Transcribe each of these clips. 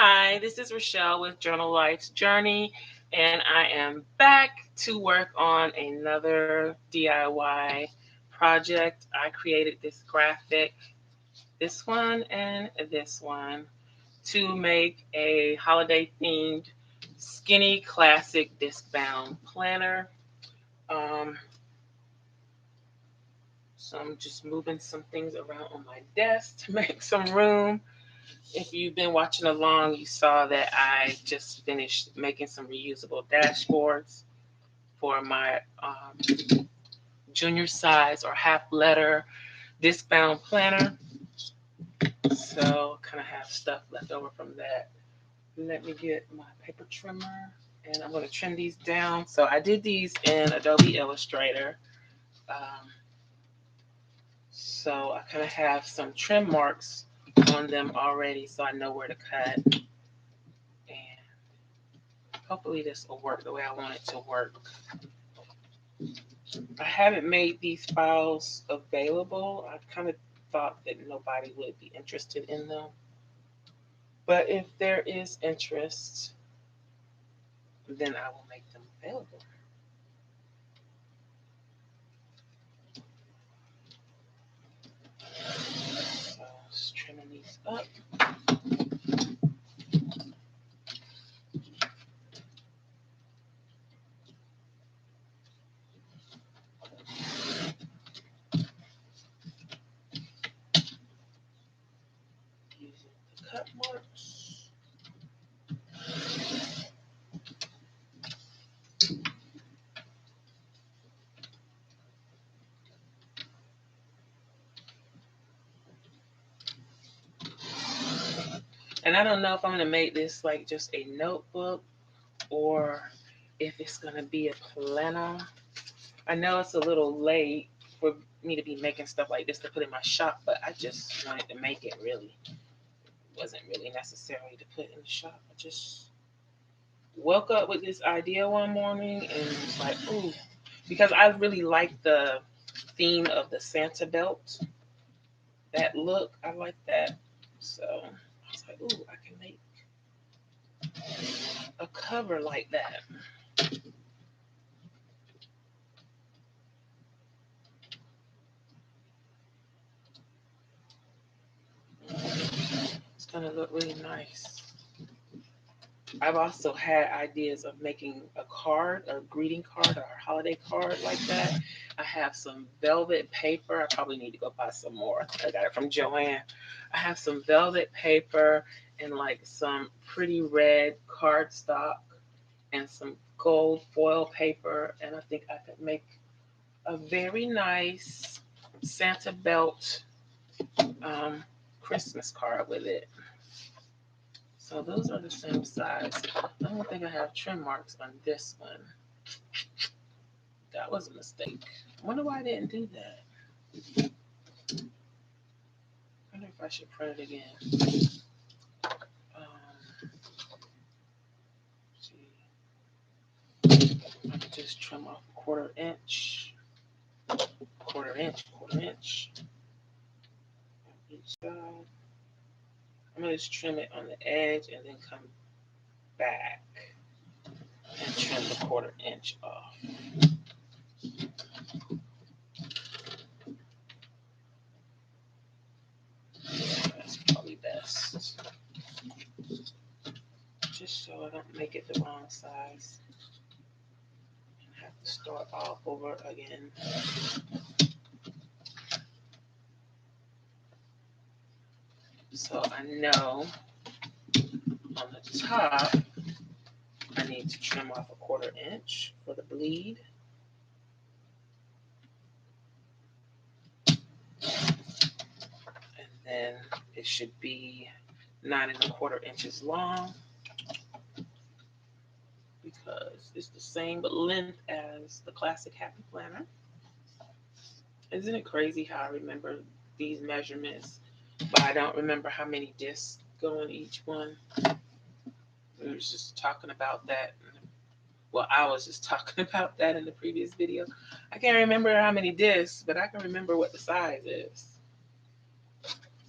Hi, this is Rachelle with Journal Life's Journey, and I am back to work on another DIY project. I created this graphic, this one and this one, to make a holiday themed skinny classic disc bound planner. Um, so I'm just moving some things around on my desk to make some room. If you've been watching along, you saw that I just finished making some reusable dashboards for my junior size or half letter disc bound planner. So kind of have stuff left over from that. Let me get my paper trimmer and I'm going to trim these down. So I did these in Adobe Illustrator. Um, so I kind of have some trim marks on them already so I know where to cut. And hopefully this will work the way I want it to work. I haven't made these files available. I kind of thought that nobody would be interested in them. But if there is interest, then I will make them available. So just trimming these up. Using the cut marks. And I don't know if I'm going to make this like just a notebook or if it's going to be a planner. I know it's a little late for me to be making stuff like this to put in my shop, but I just wanted to make it really. It wasn't really necessary to put in the shop. I just woke up with this idea one morning and was like, ooh, because I really like the theme of the Santa belt. That look, I like that. So I was like, ooh, I can make a cover like that. It's gonna look really nice. I've also had ideas of making a card, a greeting card, or a holiday card like that. I have some velvet paper. I probably need to go buy some more. I got it from Joanne. I have some velvet paper and like some pretty red cardstock and some gold foil paper. And I think I could make a very nice Santa belt um, Christmas card with it. So those are the same size. I don't think I have trim marks on this one. That was a mistake. I wonder why I didn't do that. I wonder if I should print it again. See. I could just trim off a quarter inch. Quarter inch, quarter inch. Each side. I'm going to just trim it on the edge and then come back and trim the quarter inch off. That's probably best. Just so I don't make it the wrong size and have to start all over again. So I know on the top I need to trim off a quarter inch for the bleed. And then it should be 9¼ inches long because it's the same length as the classic Happy Planner. Isn't it crazy how I remember these measurements, but I don't remember how many discs go in each one? We were just talking about that. Well, I was just talking about that in the previous video. I can't remember how many discs, but I can remember what the size is.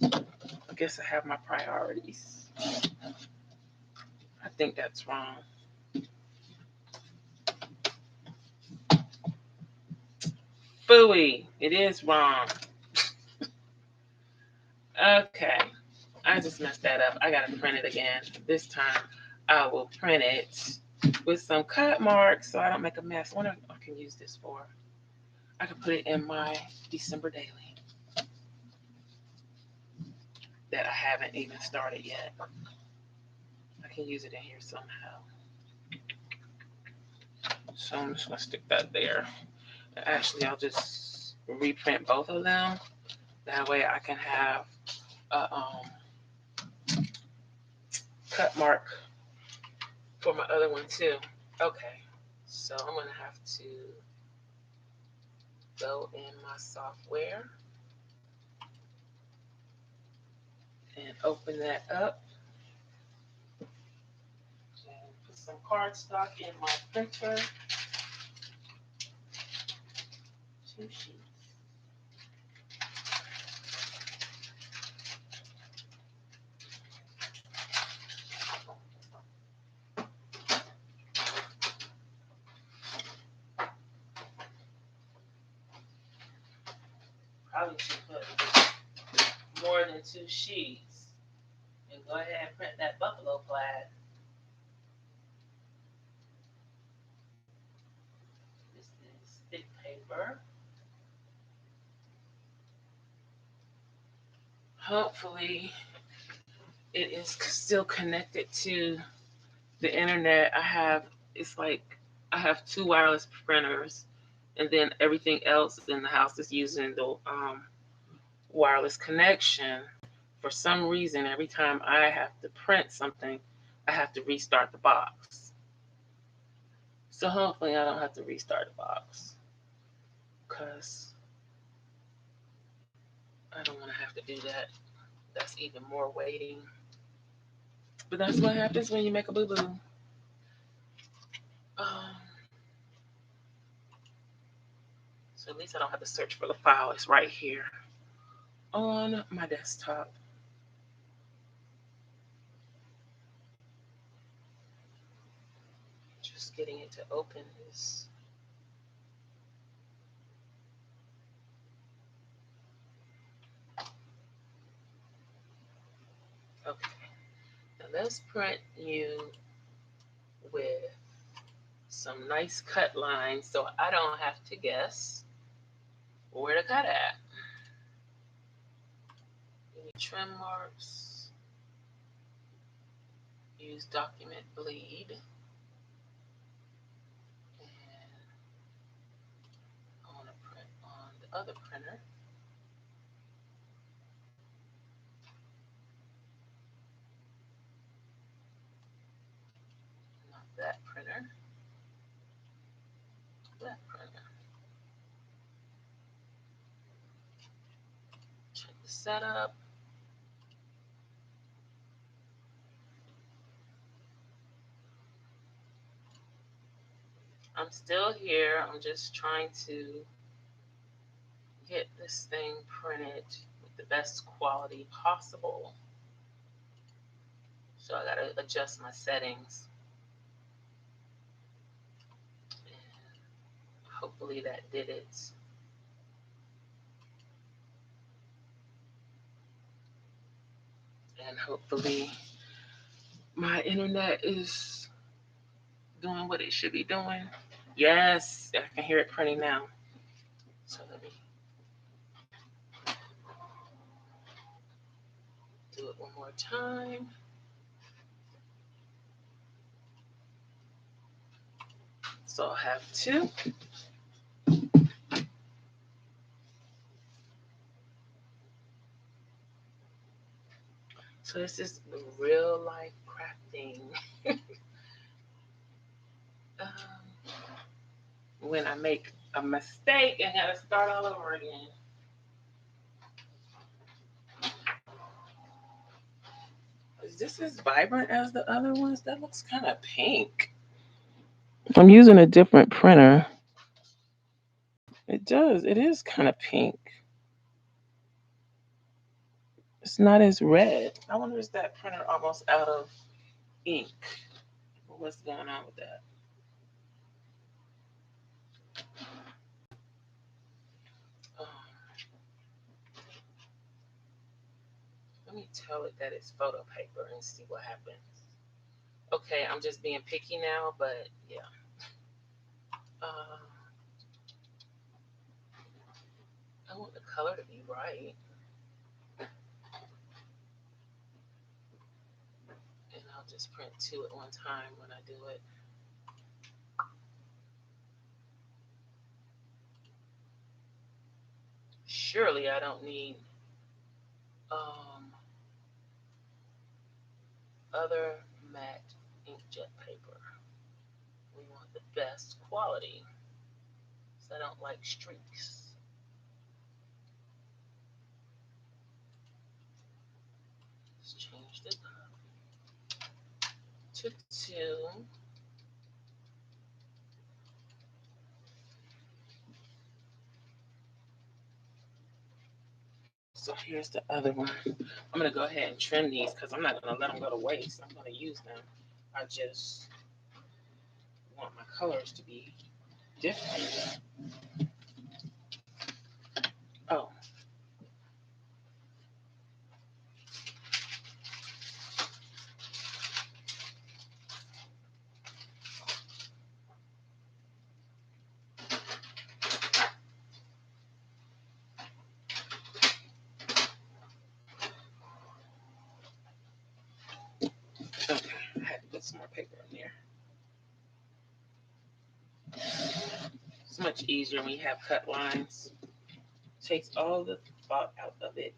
I guess I have my priorities. I think that's wrong. Phooey, it is wrong. Okay, I just messed that up. I gotta print it again. This time I will print it with some cut marks so I don't make a mess. I wonder what I can use this for. I can put it in my December daily that I haven't even started yet. I can use it in here somehow. So I'm just gonna stick that there. Actually, I'll just reprint both of them. That way I can have a cut mark for my other one too. Okay, so I'm gonna have to go in my software and open that up and put some cardstock in my printer. 2 sheets. Probably should put more than 2 sheets and go ahead and print that buffalo plaid. This is thick paper. Hopefully it is still connected to the internet. It's like I have 2 wireless printers, and then everything else in the house is using the wireless connection. For some reason, every time I have to print something, I have to restart the box. So hopefully I don't have to restart the box, because I don't want to have to do that. That's even more waiting. But that's what happens when you make a boo-boo. Um, so at least I don't have to search for the file. It's right here on my desktop. Just getting it to open this. Okay. Now let's print you with some nice cut lines so I don't have to guess where to cut at. Any trim marks. Use document bleed. And I want to print on the other printer. Not that printer. That printer. Check the setup. I'm still here. I'm just trying to get this thing printed with the best quality possible. So I gotta adjust my settings. And hopefully that did it. And hopefully my internet is doing what it should be doing. Yes, I can hear it printing now. So let me do it one more time. So I'll have 2. So this is real life crafting. When I make a mistake and gotta start all over again. Is this as vibrant as the other ones? That looks kind of pink. I'm using a different printer. It does. It is kind of pink. It's not as red. I wonder, is that printer almost out of ink? What's going on with that? Um, Let me tell it that it's photo paper and see what happens. Okay, I'm just being picky now, but yeah. Uh, I want the color to be right, and I'll just print two at one time when I do it. Surely I don't need um, other matte inkjet paper. We want the best quality, so I don't like streaks. Let's change the to 2. So here's the other one. I'm going to go ahead and trim these because I'm not going to let them go to waste. I'm going to use them. I just want my colors to be different. Oh, okay. I had to put some more paper in there. It's much easier when you have cut lines. Takes all the thought out of it.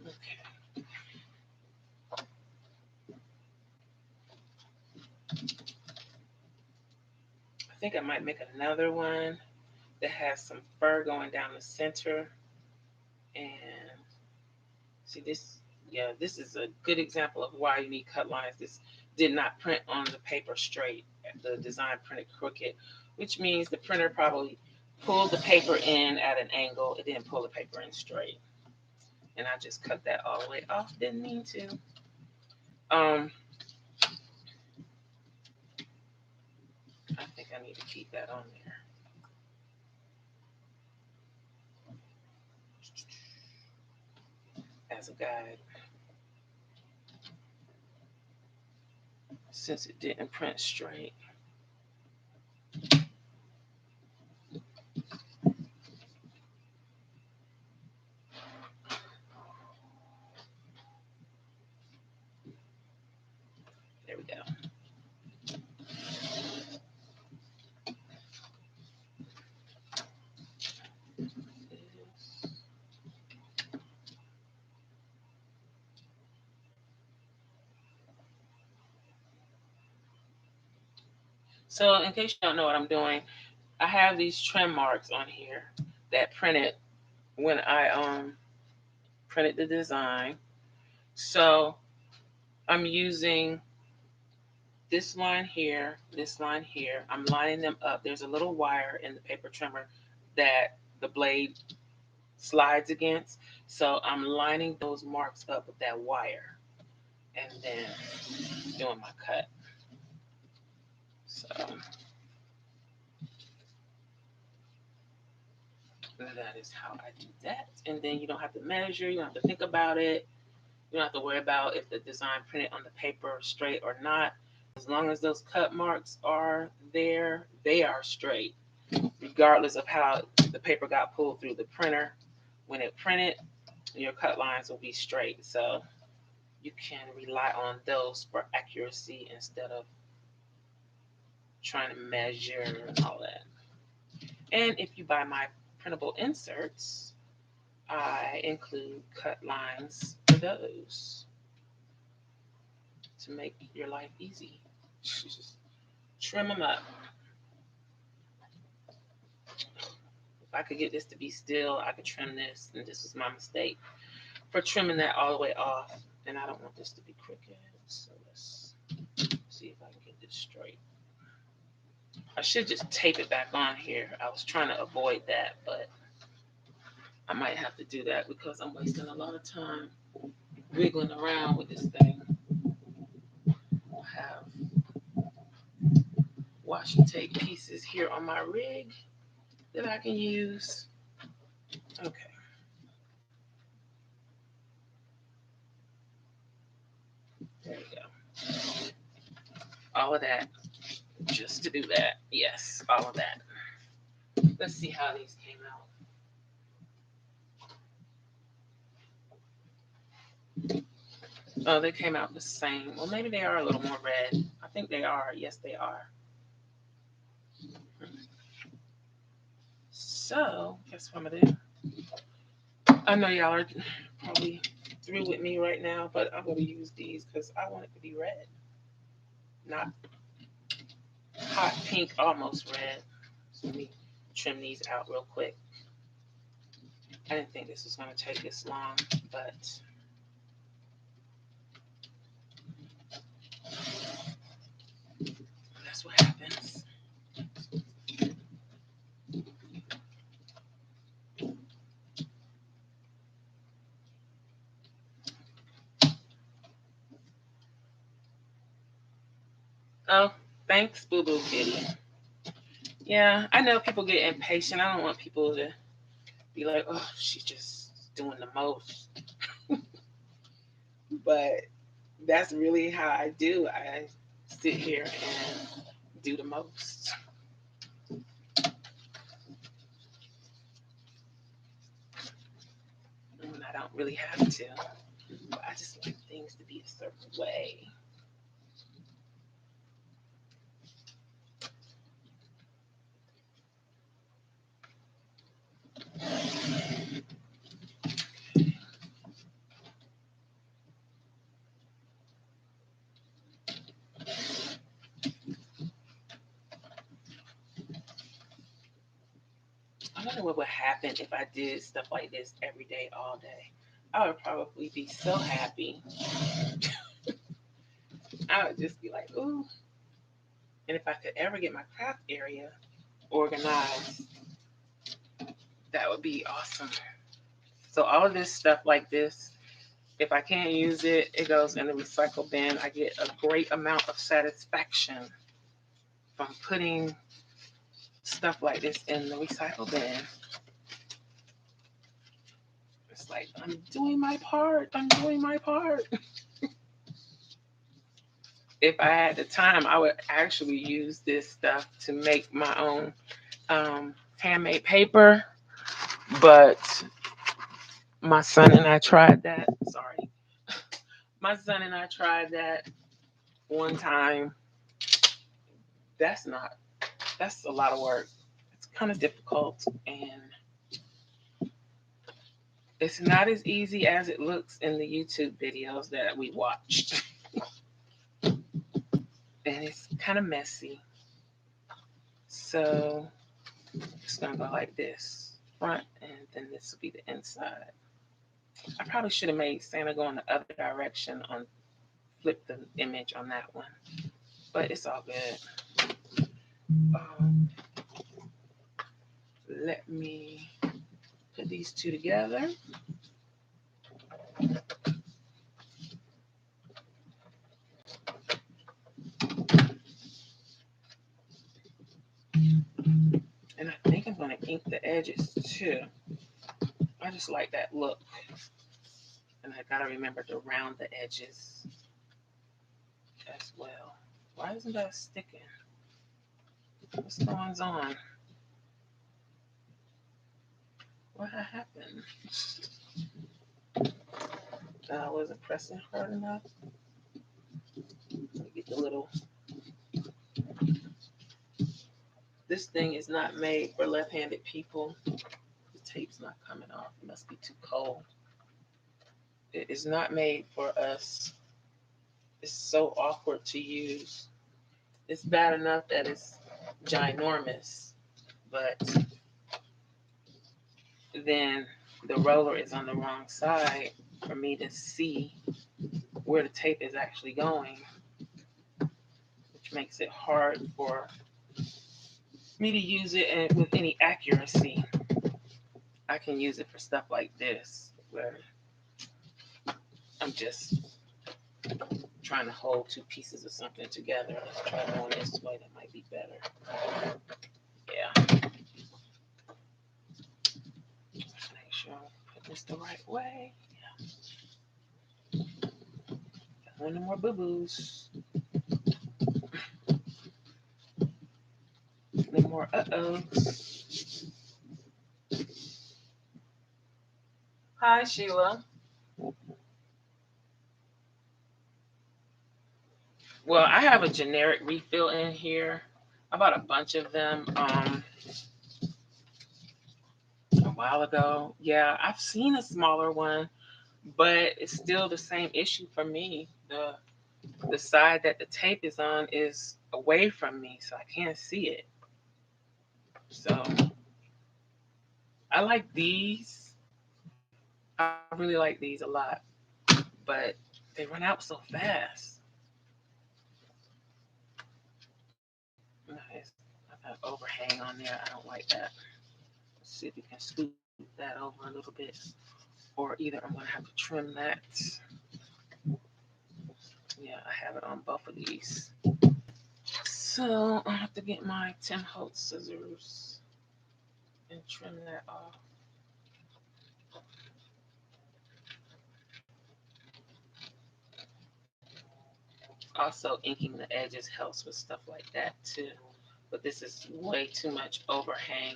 Okay. I think I might make another one that has some fur going down the center. And see this, yeah, this is a good example of why you need cut lines. This did not print on the paper straight. The design printed crooked, which means the printer probably pulled the paper in at an angle. It didn't pull the paper in straight. And I just cut that all the way off. Didn't mean to. Um, I think I need to keep that on there. As a guide, since it didn't print straight. There we go. So in case you don't know what I'm doing, I have these trim marks on here that printed when I printed the design. So I'm using this line here, this line here. I'm lining them up. There's a little wire in the paper trimmer that the blade slides against. So I'm lining those marks up with that wire and then doing my cut. So that is how I do that. And then you don't have to measure, you don't have to think about it. You don't have to worry about if the design printed on the paper straight or not. As long as those cut marks are there, they are straight, regardless of how the paper got pulled through the printer. When it printed, your cut lines will be straight. So you can rely on those for accuracy instead of trying to measure and all that. And if you buy my printable inserts, I include cut lines for those to make your life easy. Just trim them up. I could get this to be still, I could trim this, and this was my mistake for trimming that all the way off. And I don't want this to be crooked. So let's see if I can get this straight. I should just tape it back on here. I was trying to avoid that, but I might have to do that because I'm wasting a lot of time wiggling around with this thing. I have washi tape pieces here on my rig that I can use. Okay. There we go. All of that just to do that. Yes, all of that. Let's see how these came out. Oh, they came out the same. Well, maybe they are a little more red. I think they are. Yes, they are. So, guess what I'm going to do? I know y'all are probably through with me right now, but I'm going to use these because I want it to be red. Not hot pink, almost red. So let me trim these out real quick. I didn't think this was going to take this long, but that's what happens. Oh, thanks, Boo Boo Kitty. Yeah, I know people get impatient. I don't want people to be like, oh, she's just doing the most. But that's really how I do. I sit here and do the most. And I don't really have to. But I just like things to be a certain way. I wonder what would happen if I did stuff like this every day, all day. I would probably be so happy. I would just be like, ooh. And if I could ever get my craft area organized, that would be awesome. So all of this stuff like this, if I can't use it, it goes in the recycle bin. I get a great amount of satisfaction from putting stuff like this in the recycle bin. It's like, I'm doing my part. I'm doing my part. If I had the time, I would actually use this stuff to make my own handmade paper. But my son and I tried that. Sorry. My son and I tried that one time. That's a lot of work. It's kind of difficult and it's not as easy as it looks in the YouTube videos that we watched. And it's kind of messy. So it's going to go like this, front, and then this will be the inside. I probably should have made Santa go in the other direction flip the image on that one. But it's all good. Let me put these two together. And I think I'm going to ink the edges too. I just like that look. And I got to remember to round the edges as well. Why isn't that sticking? What's going on? What happened? I wasn't pressing hard enough. Let me get the little. This thing is not made for left-handed people. The tape's not coming off. It must be too cold. It is not made for us. It's so awkward to use. It's bad enough that it's ginormous, but then the roller is on the wrong side for me to see where the tape is actually going, which makes it hard for me to use it with any accuracy. I can use it for stuff like this, where I'm just trying to hold two pieces of something together. Let's try going this way. That might be better. Yeah. Let's make sure I put this the right way. Yeah. Got no more boo-boos. No more uh-ohs. Hi, Sheila. Well, I have a generic refill in here. I bought a bunch of them a while ago. Yeah, I've seen a smaller one, but it's still the same issue for me. The side that the tape is on is away from me, so I can't see it. So I like these. I really like these a lot, but they run out so fast. Nice. I've got overhang on there. I don't like that. Let's see if we can scoop that over a little bit. Or either I'm going to have to trim that. Yeah, I have it on both of these. So I have to get my Tim Holtz scissors and trim that off. Also, inking the edges helps with stuff like that too. But this is way too much overhang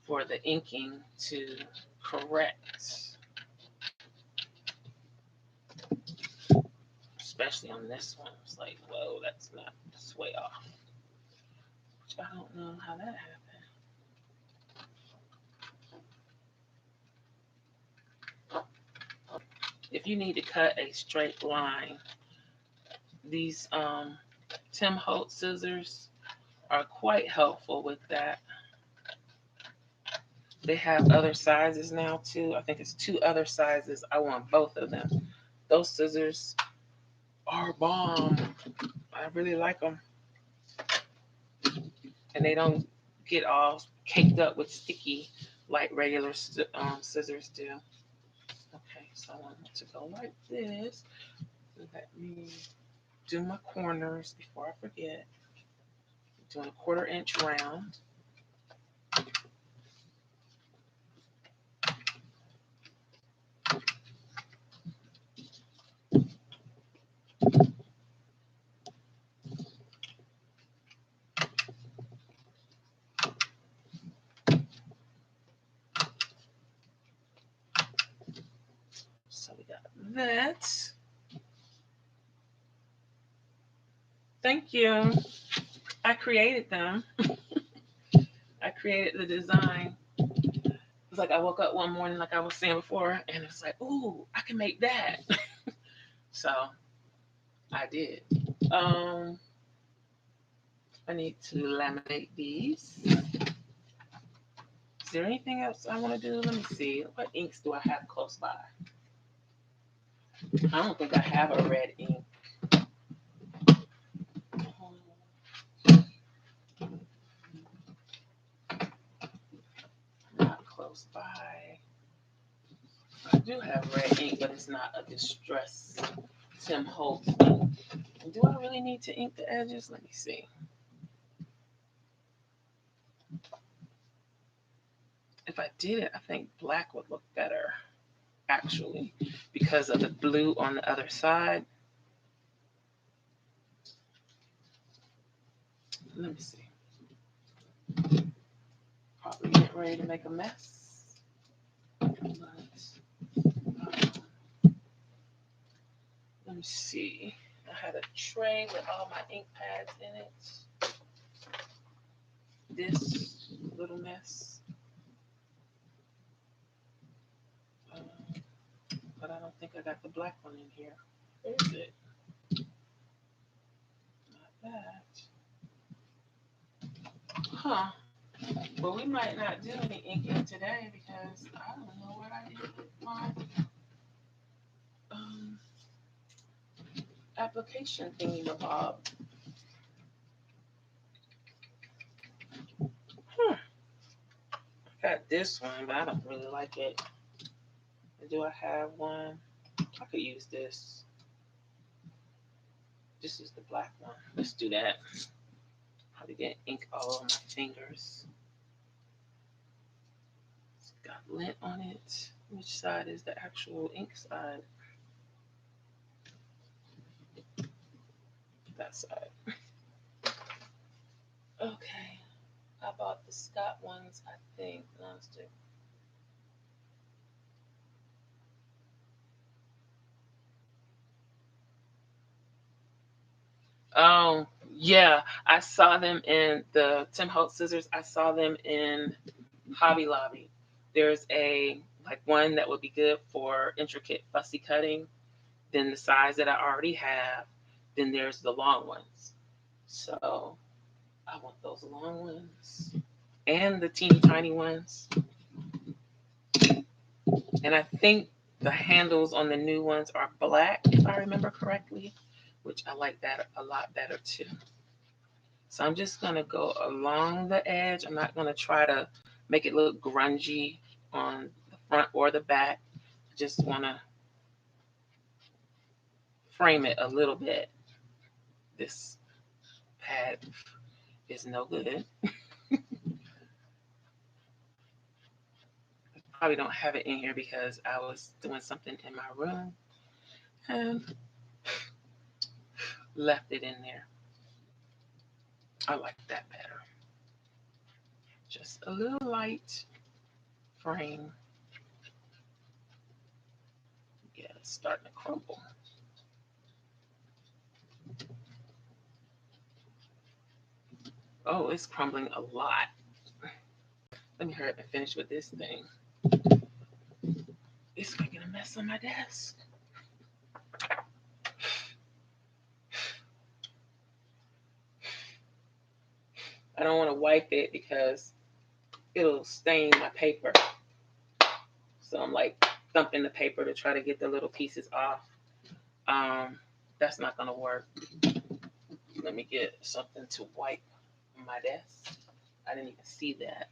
for the inking to correct, especially on this one. It's like, whoa, that's way off. Which I don't know how that happened. If you need to cut a straight line, these Tim Holtz scissors are quite helpful with that. They have other sizes now too. I think it's 2 other sizes. I want both of them. Those scissors are bomb. I really like them. And they don't get all caked up with sticky like regular scissors do. Okay, so I want it to go like this. Let me do my corners before I forget. Doing a 1/4 inch round. So we got that. Thank you. I created them. I created the design. It's like I woke up one morning, like I was saying before, and it's like, ooh, I can make that. So I did. Um, I need to laminate these. Is there anything else I want to do? Let me see. What inks do I have close by? I don't think I have a red ink. Not close by. I do have red ink, but it's not a distress Tim Holtz ink. Do I really need to ink the edges? Let me see. If I did it, I think black would look better, actually, because of the blue on the other side. Let me see. Probably getting ready to make a mess. But, let me see. I had a tray with all my ink pads in it. This little mess. But I don't think I got the black one in here. Where is it? Not that. Huh. Well, we might not do any inking today because I don't know what I did with my um, application thingy bob. I got this one, but I don't really like it. Do I have one? I could use this. This is the black one. Let's do that. Probably get ink all over my fingers. It's got lint on it. Which side is the actual ink side? That side. Okay. I bought the Scott ones, I think. Nonstick. Yeah, I saw them in the Tim Holtz scissors. I saw them in Hobby Lobby. There's a like one that would be good for intricate fussy cutting. Then the size that I already have. Then there's the long ones. So I want those long ones and the teeny tiny ones. And I think the handles on the new ones are black, if I remember correctly, which I like that a lot better too. So I'm just going to go along the edge. I'm not going to try to make it look grungy on the front or the back. I just want to frame it a little bit. This pad is no good. Probably don't have it in here because I was doing something in my room and left it in there. I like that better. Just a little light frame. Yeah, it's starting to crumble. Oh, it's crumbling a lot. Let me hurry up and finish with this thing. It's making a mess on my desk. I don't want to wipe it because it'll stain my paper. So I'm like thumping the paper to try to get the little pieces off. That's not gonna work. Let me get something to wipe my desk. I didn't even see that.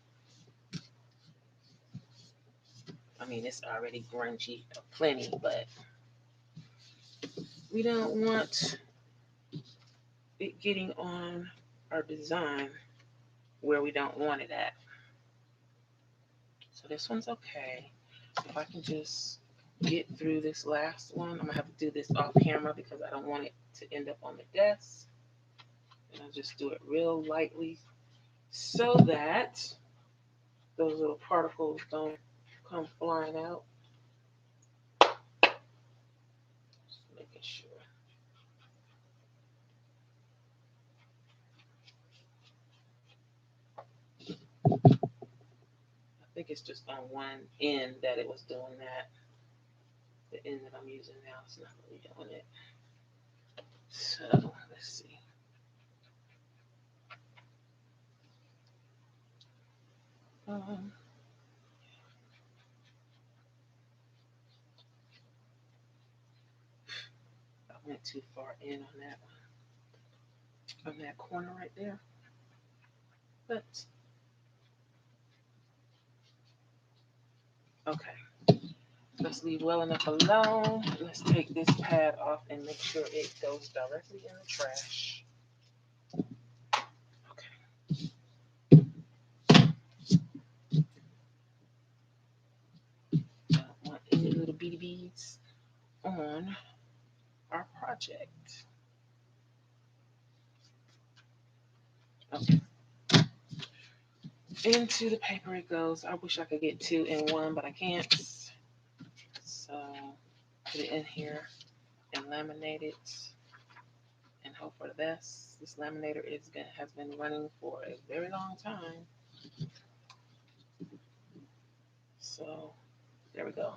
I mean, it's already grungy plenty, but we don't want it getting on our design where we don't want it at. So this one's okay. If I can just get through this last one, I'm gonna have to do this off camera because I don't want it to end up on the desk. And I'll just do it real lightly so that those little particles don't come flying out. Just making sure. I think it's just on one end that it was doing that. The end that I'm using now is not really doing it. So let's see. Um, I went too far in on that one, on that corner right there. But okay, let's leave well enough alone. Let's take this pad off and make sure it goes directly in the trash. Okay. I don't want any little bitty beads on our project. Okay. Into the paper it goes. I wish I could get two in one, but I can't. So put it in here and laminate it and hope for the best. This laminator has been running for a very long time. So there we go.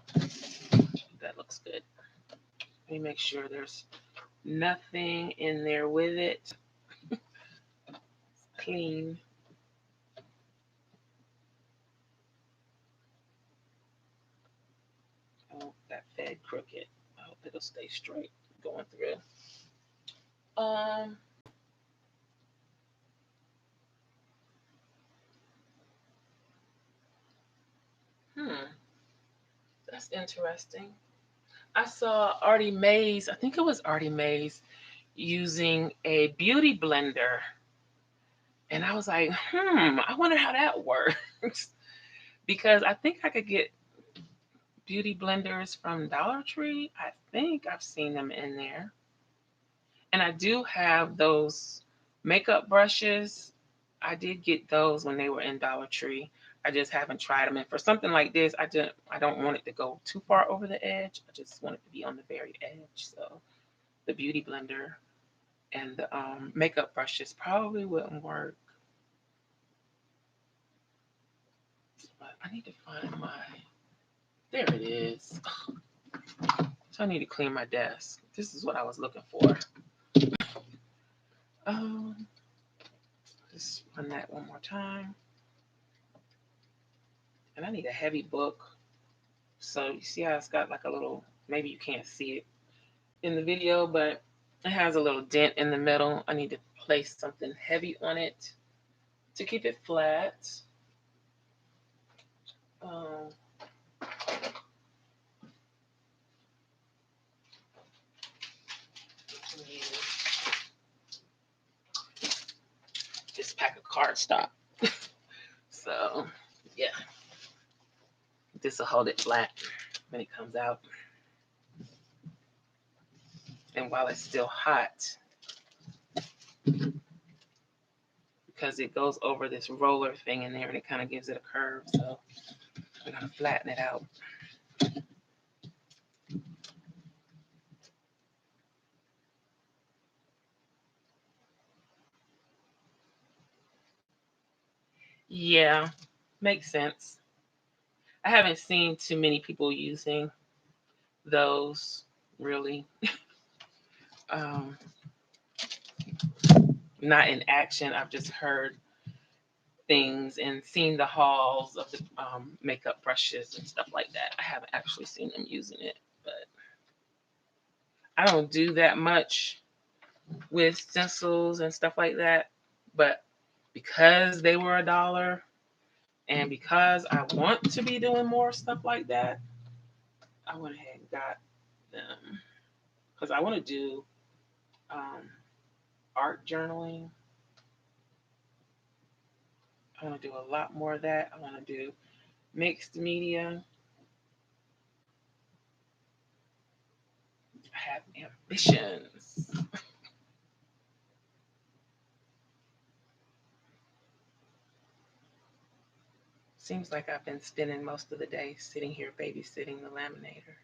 That looks good. Let me make sure there's nothing in there with it. Clean. that fed crooked. I hope it'll stay straight going through. Um, hmm, that's interesting. I saw Artie Mays, I think it was Artie Mays, using a beauty blender. And I was like, I wonder how that works. Because I think I could get beauty blenders from Dollar Tree. I think I've seen them in there. And I do have those makeup brushes. I did get those when they were in Dollar Tree. I just haven't tried them. And for something like this, I don't want it to go too far over the edge. I just want it to be on the very edge. So the beauty blender and the makeup brushes probably wouldn't work. But I need to find my. There it is. So I need to clean my desk. This is what I was looking for. Um, just run that one more time. And I need a heavy book. So you see how it's got like a little, maybe you can't see it in the video, but it has a little dent in the middle. I need to place something heavy on it to keep it flat. Um, this pack of cardstock. So yeah, this will hold it flat when it comes out. And while it's still hot, because it goes over this roller thing in there and it kind of gives it a curve. So we're going to flatten it out. Yeah, makes sense. I haven't seen too many people using those really. um, Not in action. I've just heard things and seen the hauls of the makeup brushes and stuff like that. I haven't actually seen them using it, but I don't do that much with stencils and stuff like that. But because they were $1 and because I want to be doing more stuff like that, I went ahead and got them because I want to do um, art journaling. I want to do a lot more of that. I want to do mixed media. I have ambitions. Seems like I've been spending most of the day sitting here babysitting the laminator.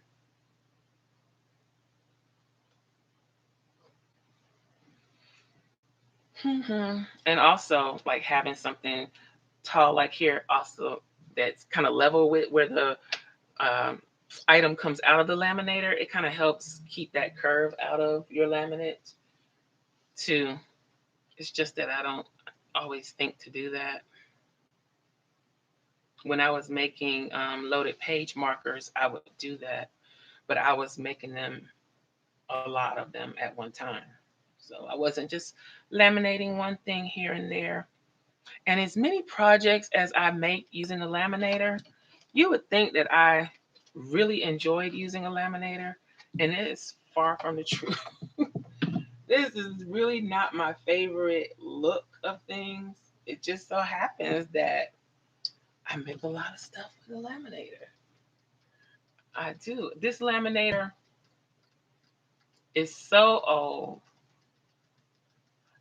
And also, like having something tall like here, also that's kind of level with where the um, item comes out of the laminator. It kind of helps keep that curve out of your laminate too. It's just that I don't always think to do that. When I was making loaded page markers, I would do that, but I was making them a lot of them at one time. So I wasn't just laminating one thing here and there. And as many projects as I make using the laminator, you would think that I really enjoyed using a laminator, and it is far from the truth. This is really not my favorite look of things. It just so happens that I make a lot of stuff with a laminator. I do. This laminator is so old.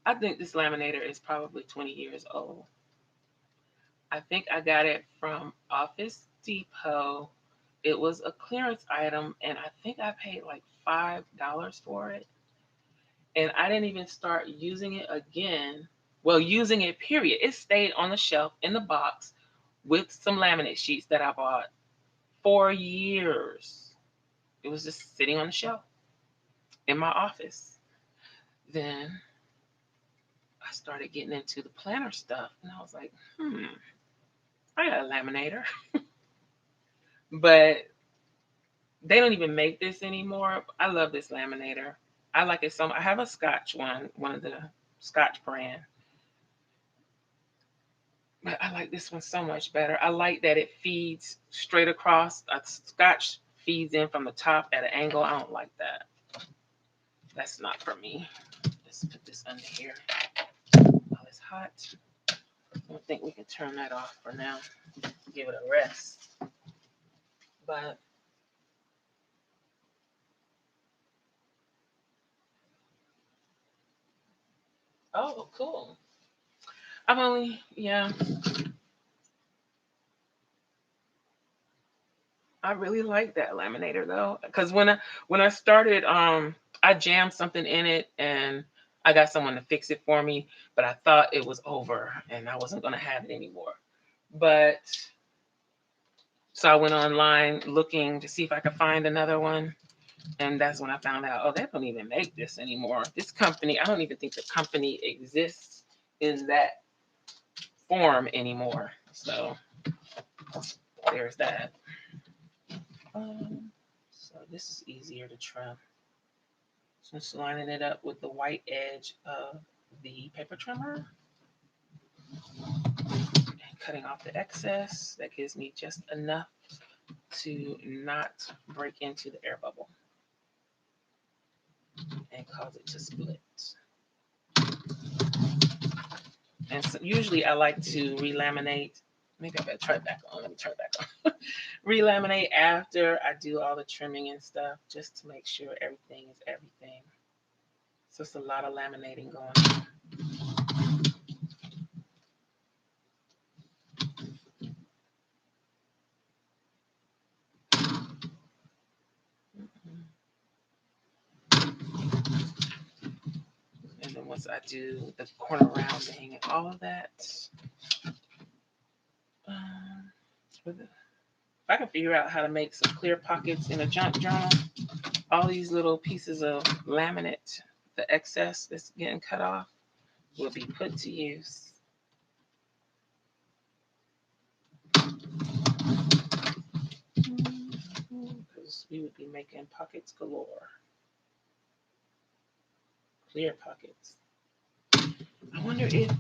I think this laminator is probably 20 years old. I think I got it from Office Depot. It was a clearance item, and I think I paid like $5 for it. And I didn't even start using it again. Well, using it, period. It stayed on the shelf in the box with some laminate sheets that I bought for years. It was just sitting on the shelf in my office. Then I started getting into the planner stuff, and I was like, I got a laminator. But They don't even make this anymore. I love this laminator. I like it so much. I have a Scotch one of the Scotch brand, but I like this one so much better. I like that it feeds straight across. Scotch feeds in from the top at an angle. I don't like that. That's not for me. Let's put this under here while it's hot. I don't think we can turn that off for now. Give it a rest. But oh, cool. I'm only yeah. I really like that laminator though, because when I started, I jammed something in it and I got someone to fix it for me, but I thought it was over and I wasn't gonna have it anymore. But so I went online looking to see if I could find another one, and that's when I found out, oh, they don't even make this anymore. This company, I don't even think the company exists in that form anymore. So there's that. So this is easier to trim. So just lining it up with the white edge of the paper trimmer and cutting off the excess. That gives me just enough to not break into the air bubble and cause it to split. And so usually I like to relaminate. Maybe I better try it back on. Let me turn it back on. Relaminate after I do all the trimming and stuff, just to make sure everything is everything. So it's a lot of laminating going on. And then once I do the corner rounding and all of that, if I can figure out how to make some clear pockets in a junk journal, all these little pieces of laminate, the excess that's getting cut off, will be put to use. Because we would be making pockets galore. Clear pockets. I wonder if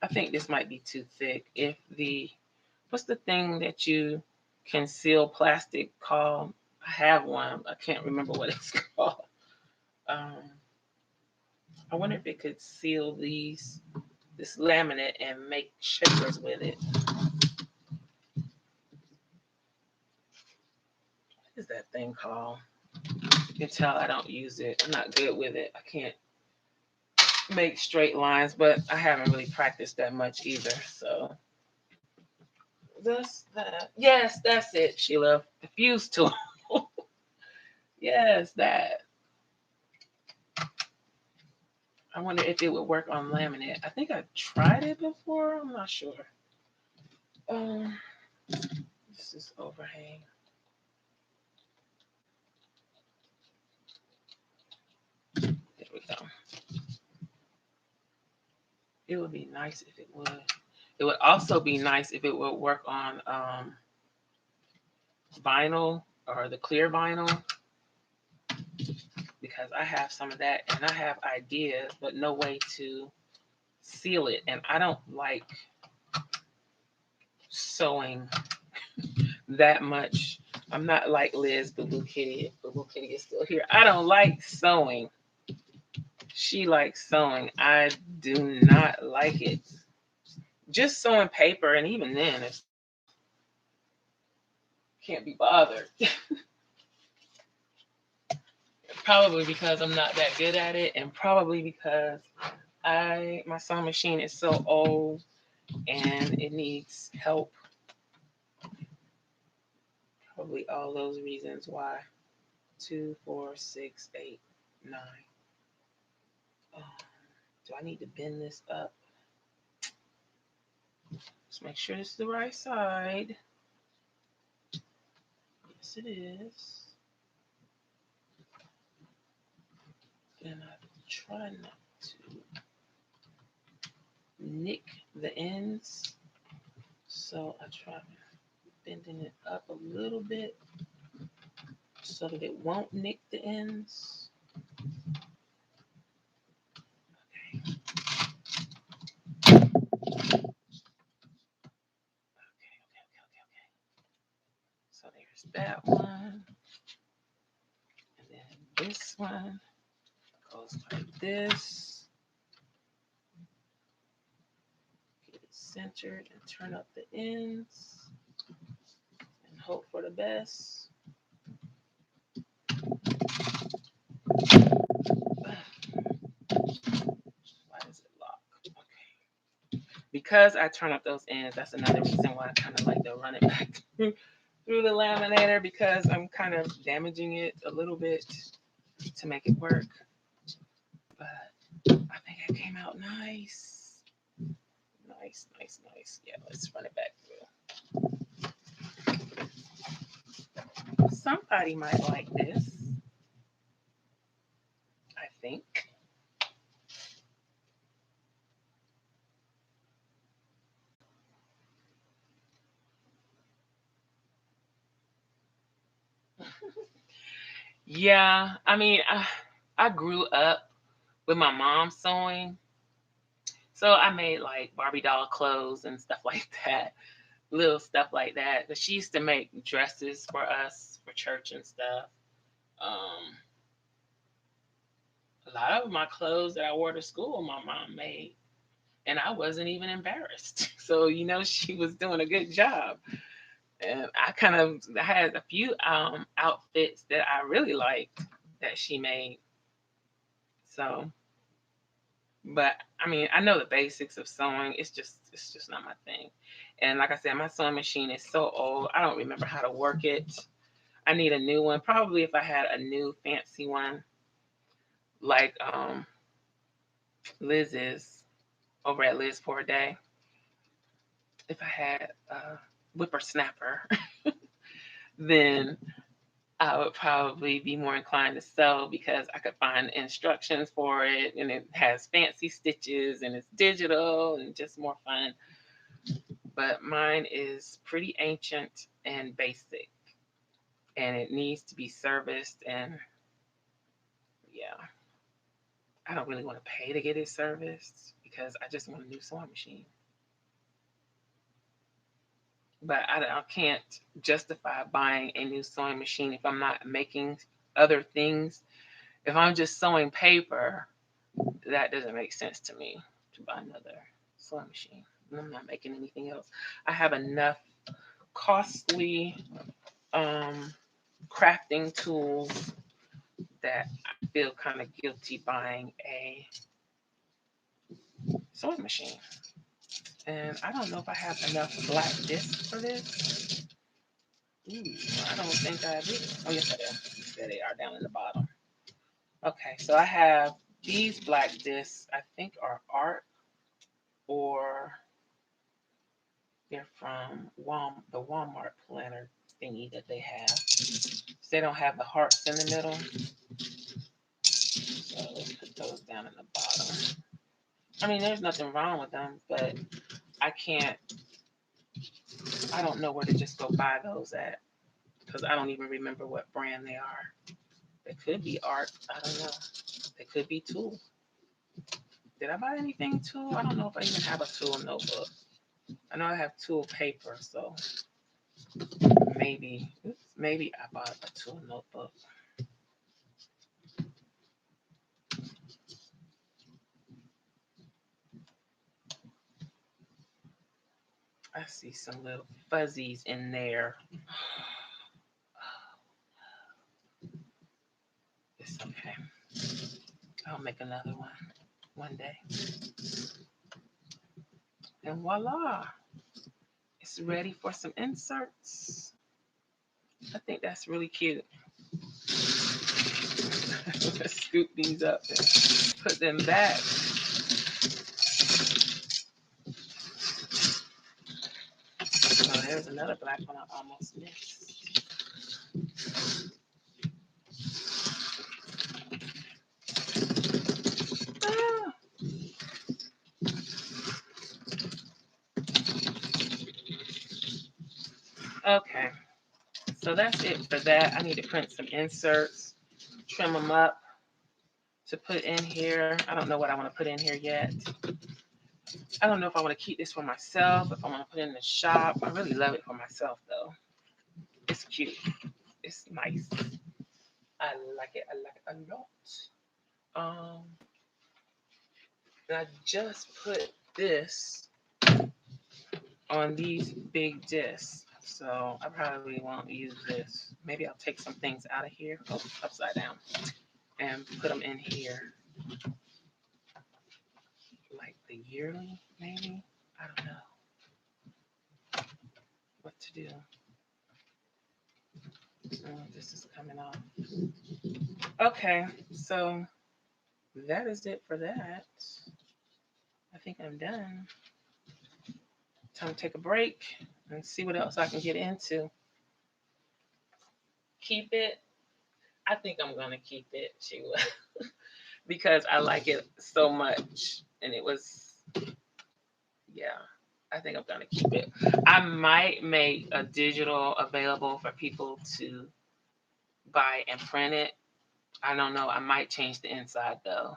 I think this might be too thick. If what's the thing that you can seal plastic called? I have one. I can't remember what it's called. Um, I wonder if it could seal this laminate and make shapers with it. What is that thing called? You can tell I don't use it. I'm not good with it. I can't make straight lines, but I haven't really practiced that much either. So that's that. Yes, that's it, Sheila. The fuse tool. Yes, that. I wonder if it would work on laminate. I think I tried it before. I'm not sure. Um, this is overhang. There we go. It would be nice if it would. It would also be nice if it would work on vinyl or the clear vinyl, because I have some of that and I have ideas, but no way to seal it. And I don't like sewing that much. I'm not like Liz, the Blue Kitty. The Blue Kitty is still here. I don't like sewing. She likes sewing. I do not like it. Just sewing paper, and even then, it can't be bothered. Probably because I'm not that good at it, and probably because my sewing machine is so old and it needs help. Probably all those reasons why. 2, 4, 6, 8, 9. Do I need to bend this up? Let's make sure this is the right side. Yes, it is. And I try not to nick the ends. So I try. bending it up a little bit so that it won't nick the ends. Okay. Okay. So there's that one. And then this one goes like this. Get it centered and turn up the ends and hope for the best. Why does it lock? Okay. Because I turn up those ends, that's another reason why I kind of like to run it back through the laminator, because I'm kind of damaging it a little bit to make it work. But I think it came out nice. Nice. Yeah, let's run it back through. Somebody might like this, I think. Yeah, I mean, I grew up with my mom sewing. So I made like Barbie doll clothes and stuff like that, little stuff like that. But she used to make dresses for us for church and stuff. Um, a lot of my clothes that I wore to school, my mom made, and I wasn't even embarrassed. So she was doing a good job. And I had a few outfits that I really liked that she made. So, but I mean, I know the basics of sewing. It's just not my thing. And like I said, my sewing machine is so old. I don't remember how to work it. I need a new one. Probably if I had a new fancy one, like Liz's over at Liz for a Day. If I had a whippersnapper, then I would probably be more inclined to sew because I could find instructions for it, and it has fancy stitches and it's digital and just more fun. But mine is pretty ancient and basic, and it needs to be serviced. And yeah, I don't really want to pay to get it serviced because I just want a new sewing machine. But I can't justify buying a new sewing machine if I'm not making other things. If I'm just sewing paper, that doesn't make sense to me to buy another sewing machine. I'm not making anything else. I have enough costly crafting tools that I feel kind of guilty buying a sewing machine. And I don't know if I have enough black discs for this. Ooh, I don't think I do. Oh, yes, I do. There they are down in the bottom. Okay, so I have these black discs, I think are art, or they're from the Walmart planner thingy that they have. They don't have the hearts in the middle. So let's put those down in the bottom. I mean, there's nothing wrong with them, but I don't know where to just go buy those at because I don't even remember what brand they are. They could be art. I don't know. They could be Tool. Did I buy anything Tool? I don't know if I even have a Tool notebook. I know I have Tool paper, so maybe I bought a Tool notebook. I see some little fuzzies in there. It's okay. I'll make another one day. And voila, it's ready for some inserts. I think that's really cute. Let's scoop these up and put them back. Oh, there's another black one I almost missed. Ah. Okay, so that's it for that. I need to print some inserts, trim them up to put in here. I don't know what I want to put in here yet. I don't know if I want to keep this for myself, if I want to put it in the shop. I really love it for myself though. It's cute. It's nice. I like it. I like it a lot. Um, and I just put this on these big discs. So I probably won't use this. Maybe I'll take some things out of here, oh, upside down, and put them in here. Like the yearly, maybe? I don't know what to do. Oh, this is coming off. Okay, so that is it for that. I think I'm done. Time to take a break and see what else I can get into. Keep it. I think I'm gonna keep it, because I like it so much, and it was, yeah. I think I'm gonna keep it. I might make a digital available for people to buy and print it. I don't know. I might change the inside though,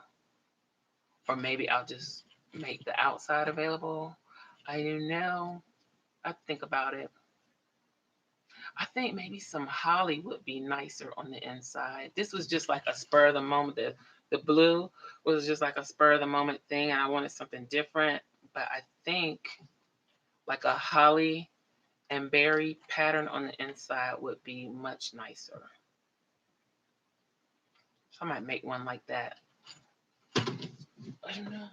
or maybe I'll just make the outside available. I don't know. I think about it. I think maybe some holly would be nicer on the inside. This was just like a spur of the moment. The blue was just like a spur of the moment thing, and I wanted something different. But I think like a holly and berry pattern on the inside would be much nicer. So I might make one like that. I don't know.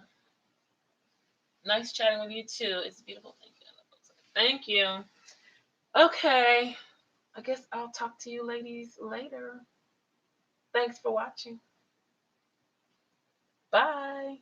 Nice chatting with you too. It's beautiful. Thank you. Thank you. Okay. I guess I'll talk to you ladies later. Thanks for watching. Bye.